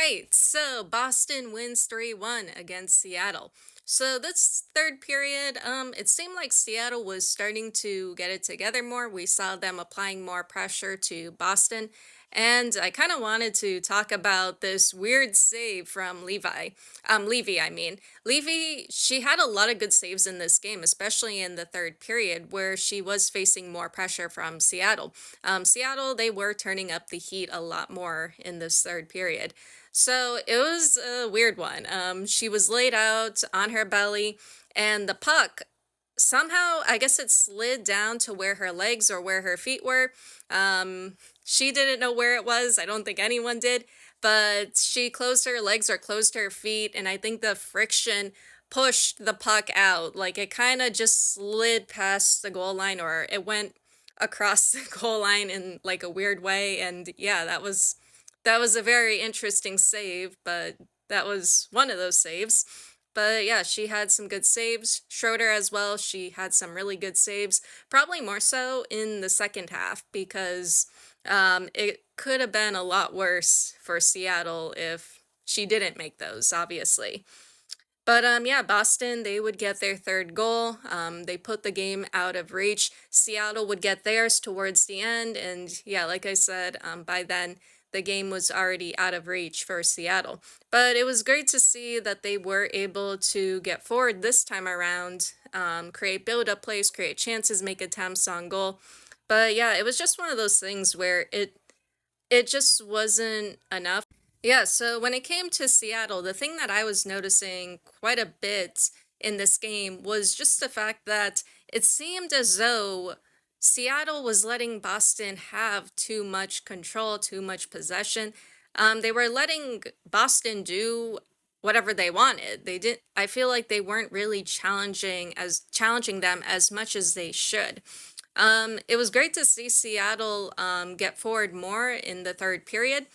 right, so Boston wins 3-1 against Seattle. So this third period, it seemed like Seattle was starting to get it together more. We saw them applying more pressure to Boston. And I kind of wanted to talk about this weird save from Levy, I mean. Levy, she had a lot of good saves in this game, especially in the third period, where she was facing more pressure from Seattle. Seattle, they were turning up the heat a lot more in this third period. So it was a weird one. She was laid out on her belly, and the puck somehow, I guess it slid down to where her legs or where her feet were. She didn't know where it was. I don't think anyone did, but she closed her legs or closed her feet, and I think the friction pushed the puck out. Like it kind of just slid past the goal line, or it went across the goal line in like a weird way. And yeah, that was a very interesting save, but that was one of those saves. But yeah, she had some good saves. Schroeder as well, she had some really good saves. Probably more so in the second half because it could have been a lot worse for Seattle if she didn't make those, obviously. But yeah, Boston, they would get their third goal. They put the game out of reach. Seattle would get theirs towards the end. And yeah, like I said, by then, the game was already out of reach for Seattle. But it was great to see that they were able to get forward this time around, create build up plays, create chances, make attempts on goal. But yeah, it was just one of those things where it just wasn't enough. Yeah, so when it came to Seattle, the thing that I was noticing quite a bit in this game was just the fact that it seemed as though Seattle was letting Boston have too much control, too much possession. They were letting Boston do whatever they wanted. They did I feel like they weren't really challenging them as much as they should. It was great to see Seattle get forward more in the third period,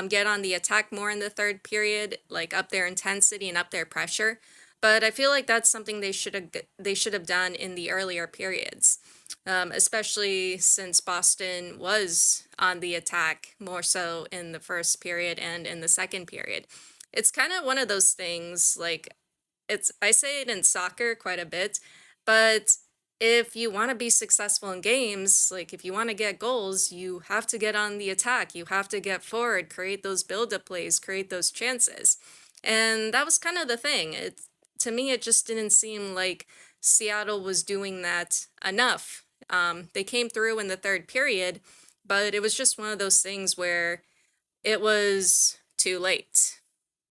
get on the attack more in the third period, like up their intensity and up their pressure. But I feel like that's something they should have done in the earlier periods, especially since Boston was on the attack more so in the first period and in the second period. It's kind of one of those things like I say it in soccer quite a bit, but if you want to be successful in games, like if you want to get goals, you have to get on the attack. You have to get forward, create those build-up plays, create those chances. And that was kind of the thing. To me, it just didn't seem like Seattle was doing that enough. They came through in the third period, but it was just one of those things where it was too late.